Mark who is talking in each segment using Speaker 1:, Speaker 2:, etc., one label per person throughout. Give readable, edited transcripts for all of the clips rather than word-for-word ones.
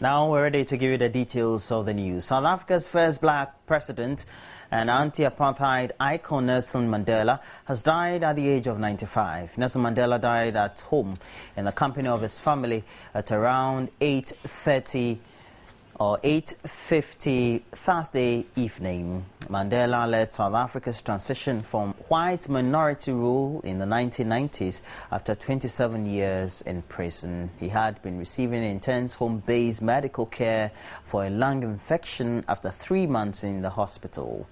Speaker 1: Now we're ready to give you the details of the news. South Africa's first black president and anti-apartheid icon Nelson Mandela has died at the age of 95. Nelson Mandela died at home in the company of his family at around 8:30 or 8:50 Thursday evening. Mandela led South Africa's transition from white minority rule in the 1990s after 27 years in prison. He had been receiving intense home-based medical care for a lung infection after 3 months in the hospital.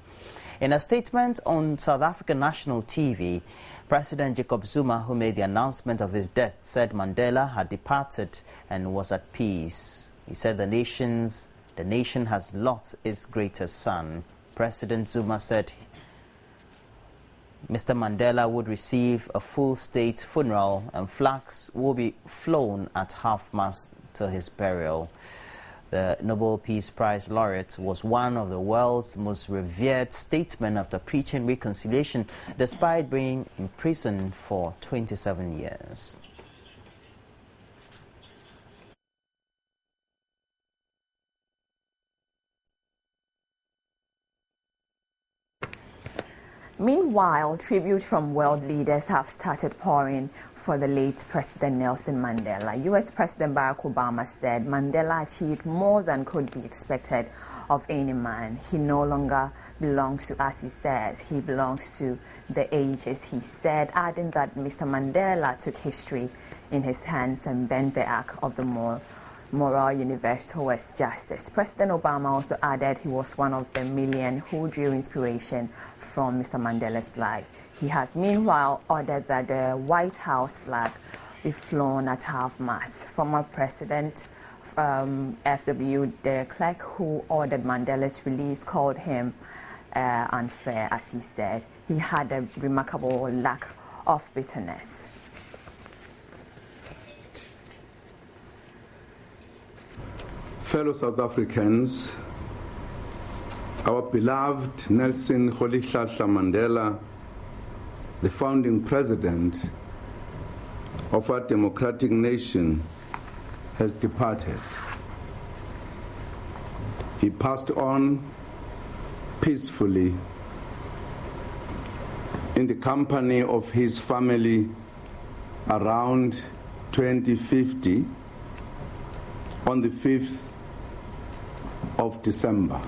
Speaker 1: In a statement on South African national TV, President Jacob Zuma, who made the announcement of his death, said Mandela had departed and was at peace. He said the nation has lost its greatest son. President Zuma said Mr. Mandela would receive a full state funeral and flags will be flown at half-mast to his burial. The Nobel Peace Prize laureate was one of the world's most revered statesmen after preaching reconciliation despite being imprisoned for 27 years.
Speaker 2: Meanwhile, tribute from world leaders have started pouring for the late President Nelson Mandela. U.S. President Barack Obama said Mandela achieved more than could be expected of any man. He no longer belongs to us, he says. He belongs to the ages, he said, adding that Mr. Mandela took history in his hands and bent the arc of the moral universe towards justice. President Obama also added he was one of the million who drew inspiration from Mr. Mandela's life. He has meanwhile ordered that the White House flag be flown at half-mast. Former President F.W. de Klerk, who ordered Mandela's release, called him unfair, as he said. He had a remarkable lack of bitterness.
Speaker 3: Fellow South Africans, our beloved Nelson Rolihlahla Mandela, the founding president of our democratic nation, has departed. He passed on peacefully in the company of his family around 2050 on the 5th of December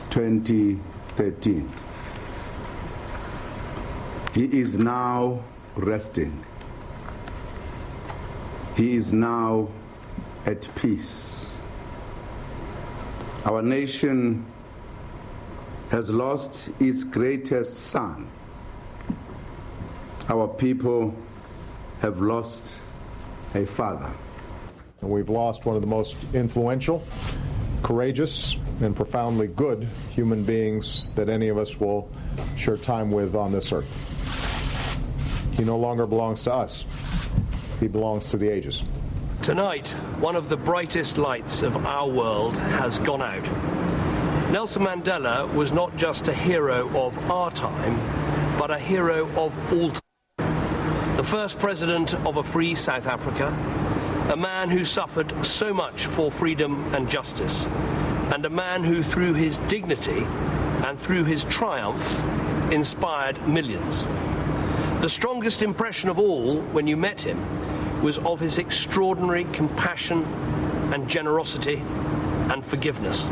Speaker 3: 2013. He is now resting. He is now at peace. Our nation has lost its greatest son. Our people have lost a father.
Speaker 4: And we've lost one of the most influential, courageous, and profoundly good human beings that any of us will share time with on this earth. He no longer belongs to us. He belongs to the ages.
Speaker 5: Tonight, one of the brightest lights of our world has gone out. Nelson Mandela was not just a hero of our time, but a hero of all time. The first president of a free South Africa, a man who suffered so much for freedom and justice, and a man who, through his dignity and through his triumph, inspired millions. The strongest impression of all when you met him was of his extraordinary compassion and generosity and forgiveness.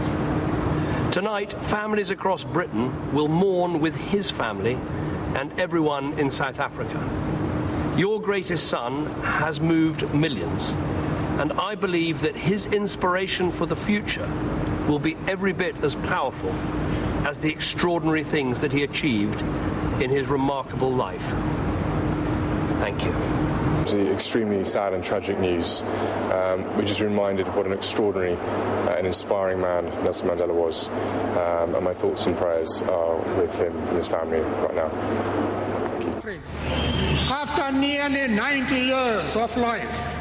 Speaker 5: Tonight, families across Britain will mourn with his family and everyone in South Africa. Your greatest son has moved millions, and I believe that his inspiration for the future will be every bit as powerful as the extraordinary things that he achieved in his remarkable life. Thank you.
Speaker 6: The extremely sad and tragic news. We're just reminded of what an extraordinary and inspiring man Nelson Mandela was, and my thoughts and prayers are with him and his family right now. Thank you.
Speaker 7: After nearly 90 years of life,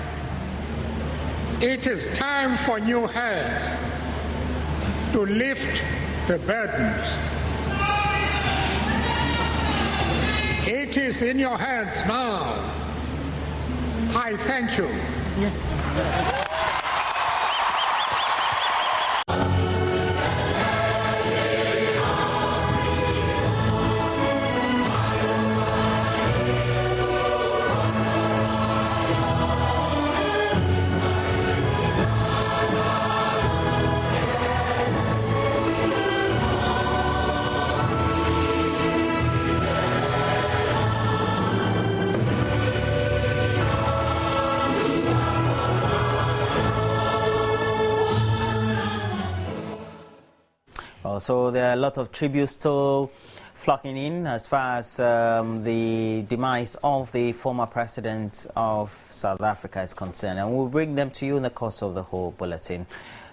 Speaker 7: It is time for new heads to lift the burdens. It is in your hands now. I thank you.
Speaker 1: So there are a lot of tributes still flocking in as far as the demise of the former president of South Africa is concerned. And we'll bring them to you in the course of the whole bulletin.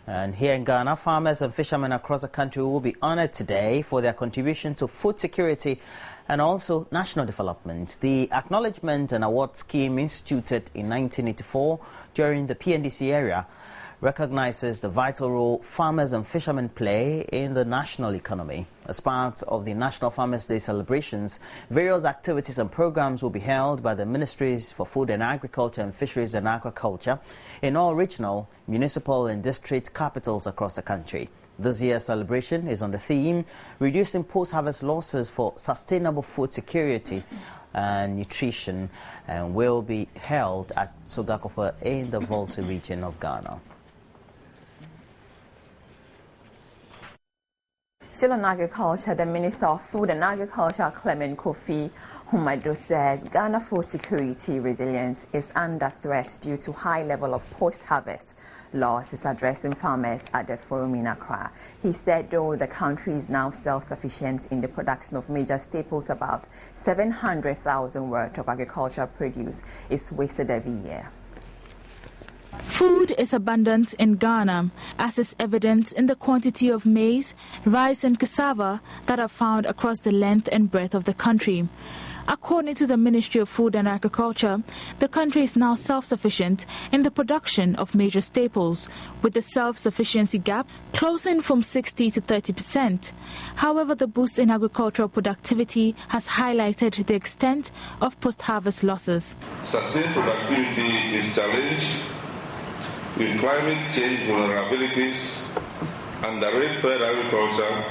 Speaker 1: And here in Ghana, farmers and fishermen across the country will be honored today for their contribution to food security and also national development. The acknowledgement and award scheme instituted in 1984 during the PNDC era recognizes the vital role farmers and fishermen play in the national economy. As part of the National Farmers' Day celebrations, various activities and programs will be held by the Ministries for Food and Agriculture and Fisheries and Aquaculture in all regional, municipal and district capitals across the country. This year's celebration is on the theme, Reducing Post-Harvest Losses for Sustainable Food Security and Nutrition, and will be held at Sogakope in the Volta region of Ghana.
Speaker 2: Still on agriculture, the Minister of Food and Agriculture, Clement Kofi Humado, says Ghana food security resilience is under threat due to high level of post-harvest losses, addressing farmers at the forum in Accra. He said, though the country is now self-sufficient in the production of major staples, about 700,000 worth of agricultural produce is wasted every year.
Speaker 8: Food is abundant in Ghana, as is evident in the quantity of maize, rice and cassava that are found across the length and breadth of the country. According to the Ministry of Food and Agriculture, the country is now self-sufficient in the production of major staples, with the self-sufficiency gap closing from 60 to 30%. However, the boost in agricultural productivity has highlighted the extent of post-harvest losses.
Speaker 9: Sustained productivity is challenged with climate change vulnerabilities, underrate fed agriculture,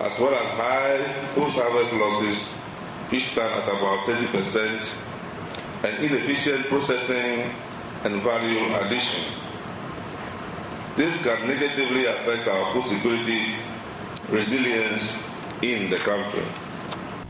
Speaker 9: as well as high post-harvest losses, which stand at about 30%, and inefficient processing and value addition. This can negatively affect our food security resilience in the country.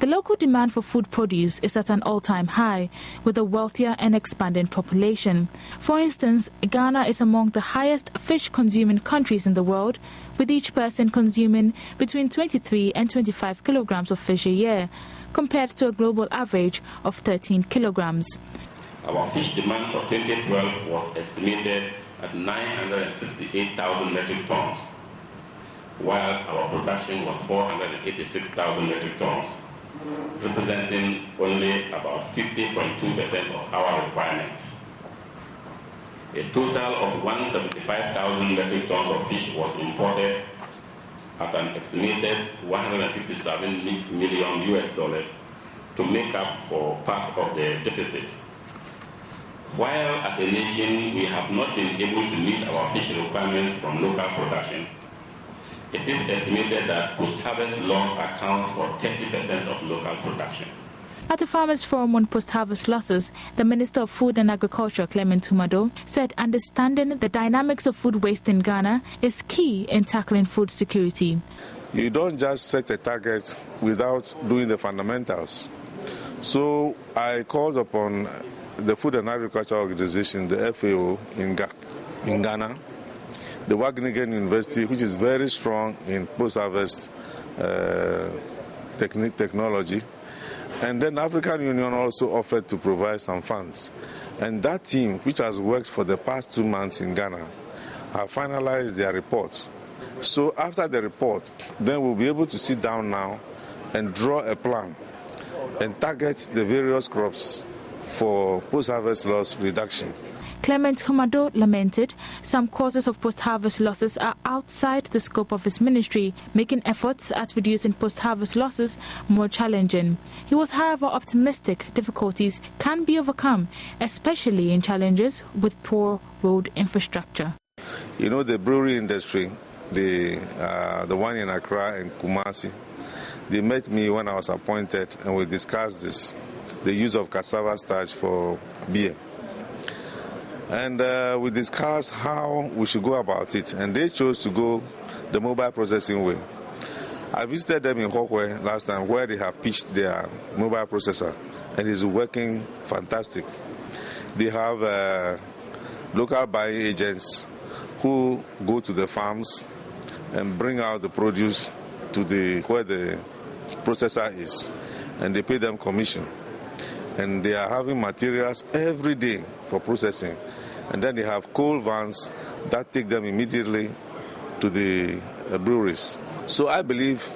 Speaker 8: The local demand for food produce is at an all-time high, with a wealthier and expanding population. For instance, Ghana is among the highest fish-consuming countries in the world, with each person consuming between 23 and 25 kilograms of fish a year, compared to a global average of 13 kilograms.
Speaker 10: Our fish demand for 2012 was estimated at 968,000 metric tons, whilst our production was 486,000 metric tons, representing only about 50.2% of our requirement. A total of 175,000 metric tons of fish was imported at an estimated $157 million to make up for part of the deficit. While as a nation we have not been able to meet our fish requirements from local production, it is estimated that post-harvest loss accounts for 30% of local production.
Speaker 8: At the Farmers' Forum on Post-Harvest Losses, the Minister of Food and Agriculture, Clement Humado, said understanding the dynamics of food waste in Ghana is key in tackling food security.
Speaker 9: You don't just set a target without doing the fundamentals. So I called upon the Food and Agriculture Organization, the FAO in Ghana, the Wageningen University, which is very strong in post-harvest technology, and then the African Union also offered to provide some funds. And that team, which has worked for the past 2 months in Ghana, have finalized their report. So after the report, then we'll be able to sit down now and draw a plan and target the various crops for post-harvest loss reduction.
Speaker 8: Clement Humado lamented some causes of post-harvest losses are outside the scope of his ministry, making efforts at reducing post-harvest losses more challenging. He was, however, optimistic difficulties can be overcome, especially in challenges with poor road infrastructure.
Speaker 11: You know, the brewery industry, the one in Accra and Kumasi, they met me when I was appointed, and we discussed this, the use of cassava starch for beer. And we discussed how we should go about it, and they chose to go the mobile processing way. I visited them in Hokwe last time, where they have pitched their mobile processor, and it's working fantastic. They have local buying agents who go to the farms and bring out the produce to where the processor is, and they pay them commission. And they are having materials every day for processing. And then they have coal vans that take them immediately to the breweries. So I believe,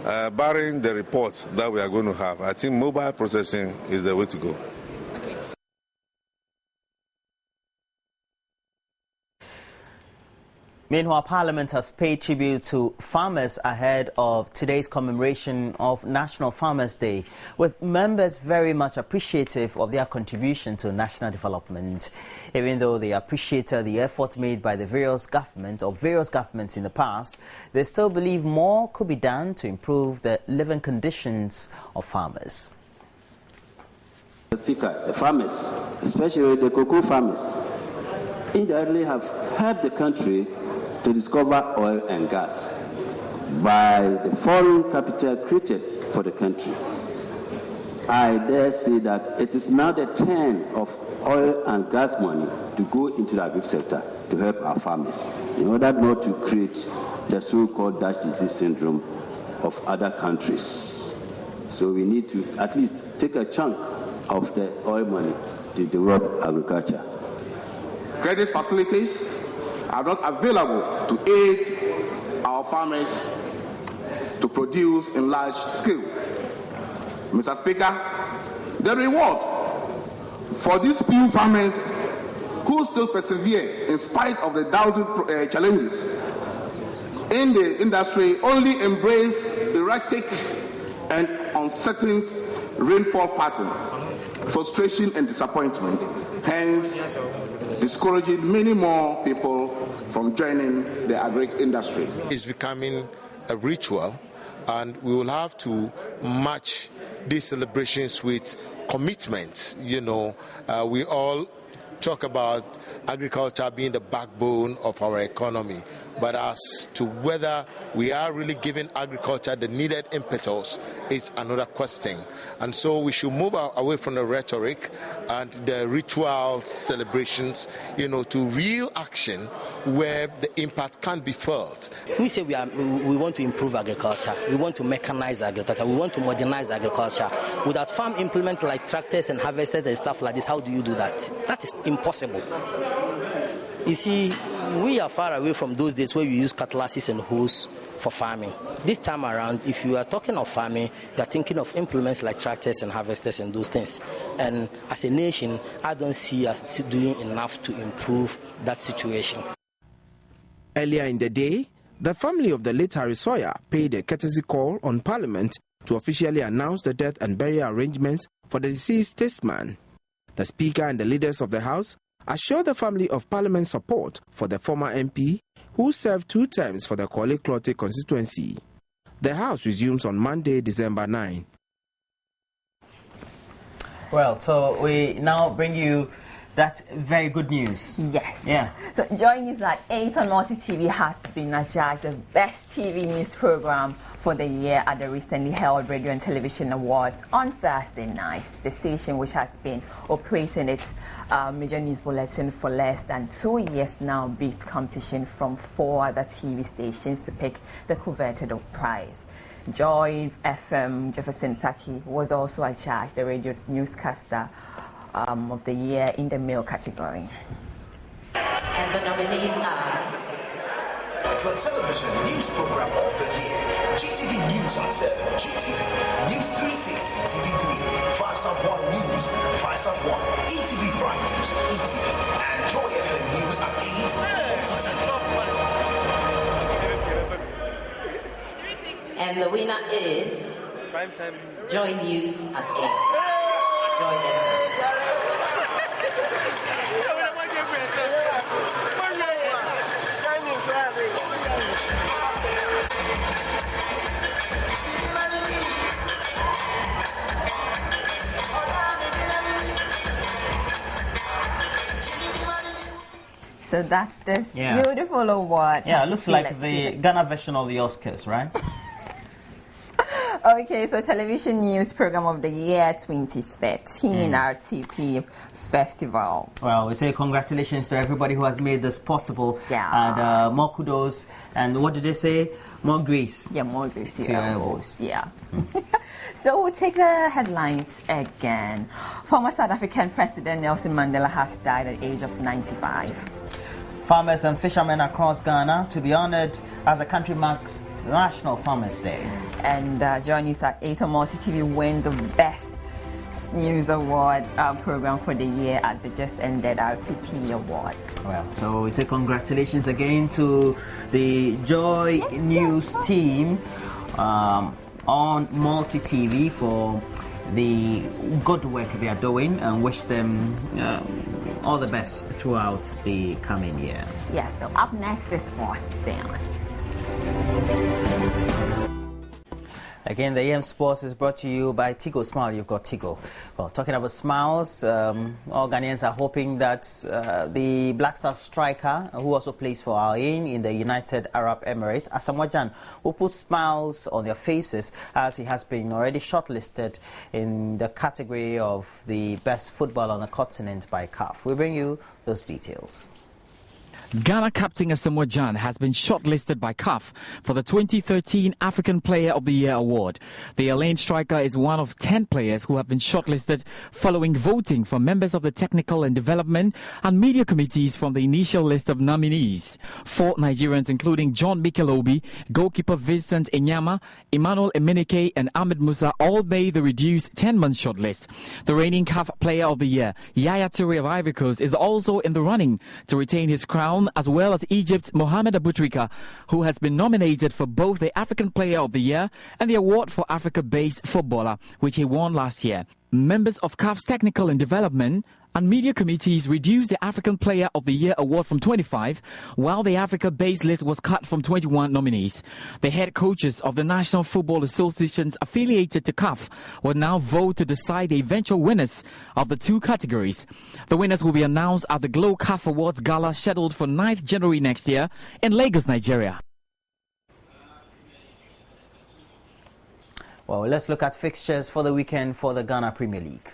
Speaker 11: barring the reports that we are going to have, I think mobile processing is the way to go.
Speaker 1: Meanwhile, Parliament has paid tribute to farmers ahead of today's commemoration of National Farmers' Day, with members very much appreciative of their contribution to national development. Even though they appreciated the efforts made by the various governments in the past, they still believe more could be done to improve the living conditions of farmers.
Speaker 12: Mr. Speaker, the farmers, especially the cocoa farmers, indirectly have helped the country to discover oil and gas by the foreign capital created for the country. I dare say that it is now the turn of oil and gas money to go into the agri sector to help our farmers in order not to create the so-called Dutch disease syndrome of other countries. So we need to at least take a chunk of the oil money to develop agriculture.
Speaker 13: Credit facilities are not available to aid our farmers to produce in large scale. Mr. Speaker, the reward for these few farmers who still persevere in spite of the doubted challenges in the industry only embrace erratic and uncertain rainfall pattern, frustration and disappointment, hence discouraging many more people from joining the agri-industry.
Speaker 3: It's becoming a ritual, and we will have to match these celebrations with commitments. You know, we all talk about agriculture being the backbone of our economy, but as to whether we are really giving agriculture the needed impetus is another question. And so we should move away from the rhetoric and the ritual celebrations, you know, to real action where the impact can be felt.
Speaker 14: We say we want to improve agriculture, we want to mechanize agriculture, we want to modernize agriculture. Without farm implements like tractors and harvesters and stuff like this, how do you do that? That is impossible. You see, we are far away from those days where we use cutlasses and hoes for farming. This time around, if you are talking of farming, you are thinking of implements like tractors and harvesters and those things. And as a nation, I don't see us doing enough to improve that situation.
Speaker 15: Earlier in the day, the family of the late Harry Sawyer paid a courtesy call on Parliament to officially announce the death and burial arrangements for the deceased statesman. The Speaker and the leaders of the House assured the family of Parliament's support for the former MP, who served 2 terms for the Korle-Klottey constituency. The House resumes on Monday, December 9.
Speaker 1: Well, so we now bring you that very good news.
Speaker 2: Yes.
Speaker 1: Yeah.
Speaker 2: So Joy News at 8 on Multi TV has been adjudged the best TV news program for the year at the recently held Radio and Television Awards on Thursday night. The station, which has been operating its major news bulletin for less than 2 years now, beat competition from 4 other TV stations to pick the coveted prize. Joy FM Jefferson Saki was also adjudged the radio newscaster of the year in the male category.
Speaker 16: And the nominees are the television news program of the year. GTV News at 7, GTV News 360, TV3, 5 1 News, 5 1, ETV Prime News, ETV, and Joy FM News at 8,
Speaker 17: And the winner is Joy News at 8. Joy FM.
Speaker 2: So that's this beautiful award.
Speaker 1: Yeah, it looks like the Ghana version of the Oscars, right?
Speaker 2: Okay, so Television News Program of the Year 2013 RTP Festival.
Speaker 1: Well, we say congratulations to everybody who has made this possible.
Speaker 2: Yeah.
Speaker 1: And more kudos. And what did they say? More grace.
Speaker 2: Yeah, more grace to
Speaker 1: your
Speaker 2: elbows. Yeah. So we'll take the headlines again. Former South African President Nelson Mandela has died at the age of 95.
Speaker 1: Farmers and fishermen across Ghana to be honored as the country marks National Farmers Day.
Speaker 2: And join us at 8 on Multi TV win the Best News Award program for the year at the just ended RTP Awards.
Speaker 1: Well, so we say congratulations again to the Joy News team on Multi TV for the good work they are doing, and wish them all the best throughout the coming year.
Speaker 2: Yeah, so up next is sports. Stay on.
Speaker 1: Again, the AM Sports is brought to you by Tigo Smile. You've got Tigo. Well, talking about smiles, all Ghanaians are hoping that the Black Stars striker, who also plays for Al Ain in the United Arab Emirates, Asamoah Gyan, will put smiles on their faces as he has been already shortlisted in the category of the best football on the continent by CAF. We bring you those details.
Speaker 18: Ghana captain Asamoah Gyan has been shortlisted by CAF for the 2013 African Player of the Year award. The Al Ain striker is one of 10 players who have been shortlisted following voting from members of the technical and development and media committees from the initial list of nominees. 4 Nigerians, including John Mikel Obi, goalkeeper Vincent Enyama, Emmanuel Emenike and Ahmed Musa, all made the reduced 10-man shortlist. The reigning CAF Player of the Year, Yaya Toure of Ivory Coast, is also in the running to retain his crown, as well as Egypt's Mohamed Aboutrika, who has been nominated for both the African Player of the Year and the Award for Africa-Based Footballer, which he won last year. Members of CAF's Technical and Development and Media Committees reduced the African Player of the Year award from 25, while the Africa-based list was cut from 21 nominees. The head coaches of the National Football Associations affiliated to CAF will now vote to decide the eventual winners of the 2 categories. The winners will be announced at the Glow CAF Awards Gala scheduled for 9th January next year in Lagos, Nigeria.
Speaker 1: Well, let's look at fixtures for the weekend for the Ghana Premier League.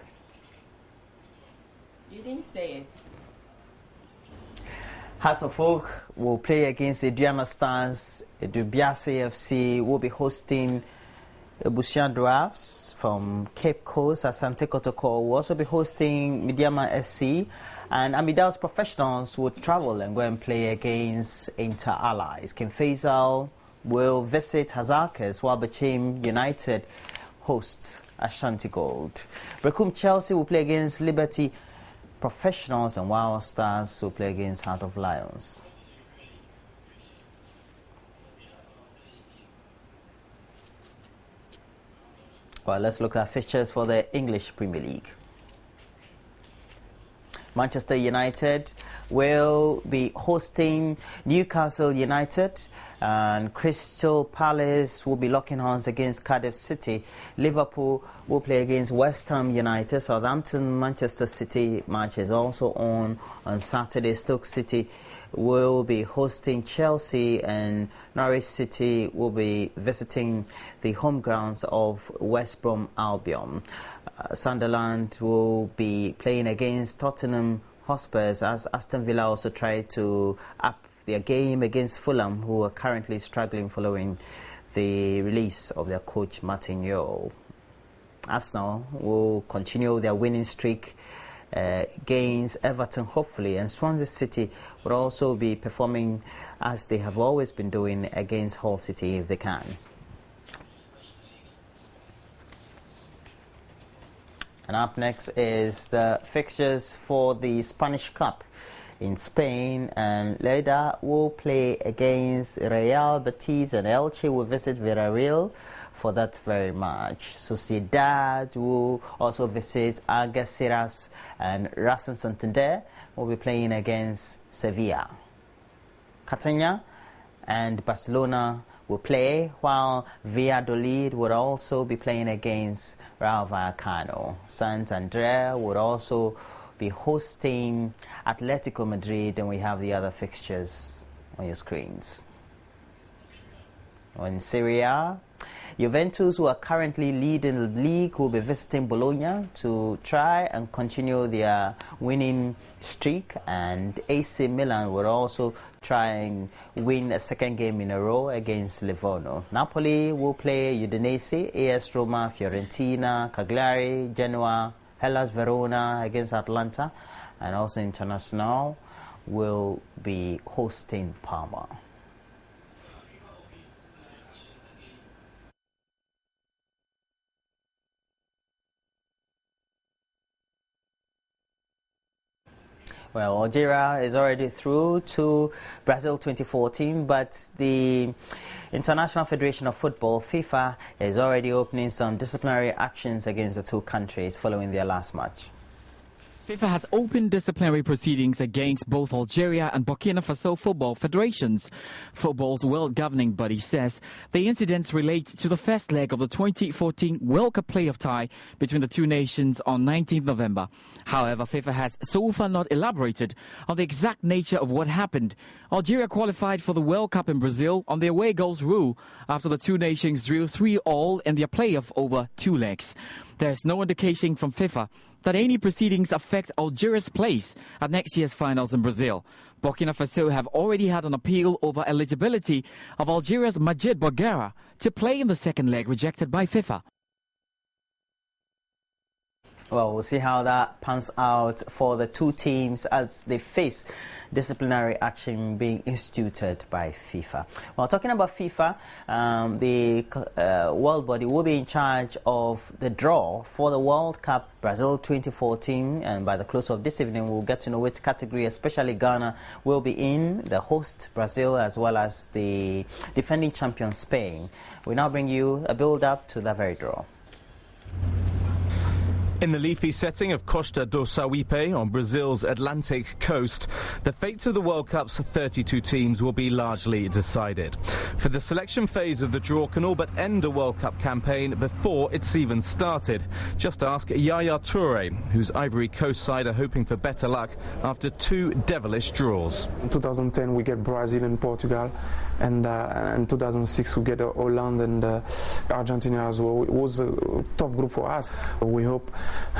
Speaker 2: You didn't say it.
Speaker 1: Hearts of Oak will play against the Aduana Stars. Dubiase FC will be hosting Busia Drafts from Cape Coast. Asante Kotoko will also be hosting Midiama SC. And Amidao's Professionals will travel and go and play against Inter Allies. King Faisal will visit Hazakers, while Bachim United hosts Ashanti Gold. Brekum Chelsea will play against Liberty Professionals, and Wild Stars will play against Heart of Lions. Well, let's look at fixtures for the English Premier League. Manchester United will be hosting Newcastle United, and Crystal Palace will be locking horns against Cardiff City. Liverpool will play against West Ham United. Southampton Manchester City match is also on Saturday. Stoke City will be hosting Chelsea, and Norwich City will be visiting the home grounds of West Brom Albion. Sunderland will be playing against Tottenham Hotspurs, as Aston Villa also try to up their game against Fulham, who are currently struggling following the release of their coach Martin Yule. Arsenal will continue their winning streak against Everton, hopefully, and Swansea City would also be performing as they have always been doing against Hull City if they can. And up next is the fixtures for the Spanish Cup in Spain, and Lleida will play against Real Betis, and Elche will visit Villarreal for that very match. Sociedad will also visit Algeciras, and Racing Santander will be playing against Sevilla. Catania and Barcelona will play, while Valladolid would also be playing against Rayo Vallecano. Santander would also be hosting Atletico Madrid, and we have the other fixtures on your screens. In Serie A, Juventus, who are currently leading the league, will be visiting Bologna to try and continue their winning streak, and AC Milan will also try and win a second game in a row against Livorno. Napoli will play Udinese, AS Roma, Fiorentina, Cagliari, Genoa, Hellas Verona against Atlanta, and also Internazionale will be hosting Parma. Well, Algeria is already through to Brazil 2014, but the International Federation of Football, FIFA, is already opening some disciplinary actions against the two countries following their last match.
Speaker 18: FIFA has opened disciplinary proceedings against both Algeria and Burkina Faso football federations. Football's world governing body says the incidents relate to the first leg of the 2014 World Cup playoff tie between the two nations on 19th November. However, FIFA has so far not elaborated on the exact nature of what happened. Algeria qualified for the World Cup in Brazil on the away goals rule after the two nations drew 3-3 in their playoff over 2 legs. There is no indication from FIFA that any proceedings affect Algeria's place at next year's finals in Brazil. Burkina Faso have already had an appeal over eligibility of Algeria's Majid Bouguera to play in the second leg, rejected by FIFA.
Speaker 1: Well, we'll see how that pans out for the two teams as they face disciplinary action being instituted by FIFA. Well, talking about FIFA, the world body will be in charge of the draw for the World Cup Brazil 2014, and by the close of this evening we'll get to know which category especially Ghana will be in, the host Brazil as well as the defending champion Spain. We now bring you a build-up to that very draw.
Speaker 19: In the leafy setting of Costa do Sauípe on Brazil's Atlantic coast, the fates of the World Cup's 32 teams will be largely decided. For the selection phase of the draw can all but end a World Cup campaign before it's even started. Just ask Yaya Toure, whose Ivory Coast side are hoping for better luck after 2 devilish draws.
Speaker 20: In 2010 we get Brazil and Portugal, and in 2006 we get Holland and Argentina as well. It was a tough group for us. We hope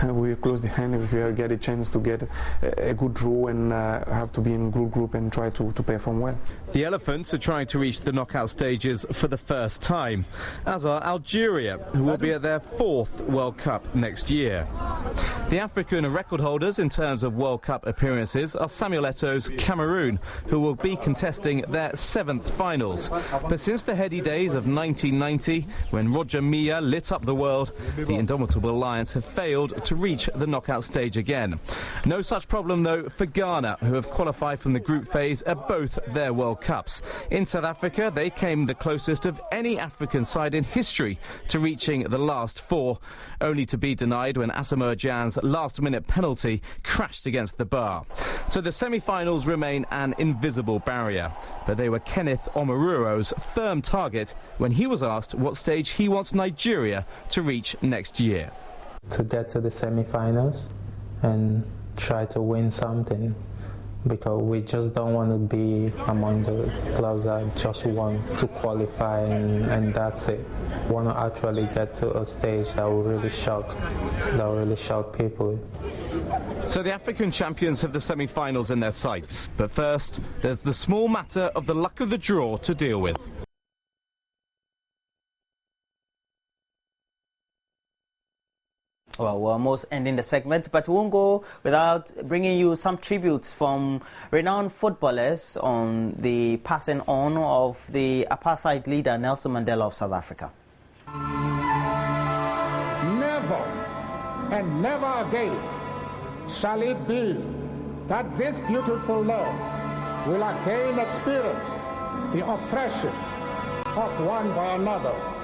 Speaker 20: we close the hand if we get a chance to get a good draw and have to be in a good group and try to perform well.
Speaker 19: The Elephants are trying to reach the knockout stages for the first time, as are Algeria, who will be at their 4th World Cup next year. The African record holders in terms of World Cup appearances are Samuel Eto'o's Cameroon, who will be contesting their 7th finals. But since the heady days of 1990, when Roger Milla lit up the world, the indomitable Lions have failed to reach the knockout stage again. No such problem, though, for Ghana, who have qualified from the group phase at both their World Cups. In South Africa, they came the closest of any African side in history to reaching the last 4, only to be denied when Asamoah Gyan's last-minute penalty crashed against the bar. So the semi-finals remain an invisible barrier. But they were Kenneth Omoruo's firm target when he was asked what stage he wants Nigeria to reach next year.
Speaker 21: To get to the semi-finals and try to win something, because we just don't want to be among the clubs that just want to qualify and that's it. We want to actually get to a stage that will really shock people.
Speaker 19: So the African champions have the semi-finals in their sights, but first there's the small matter of the luck of the draw to deal with.
Speaker 1: Well, we're almost ending the segment, but we won't go without bringing you some tributes from renowned footballers on the passing on of the apartheid leader Nelson Mandela of South Africa.
Speaker 7: Never and never again shall it be that this beautiful land will again experience the oppression of one by another.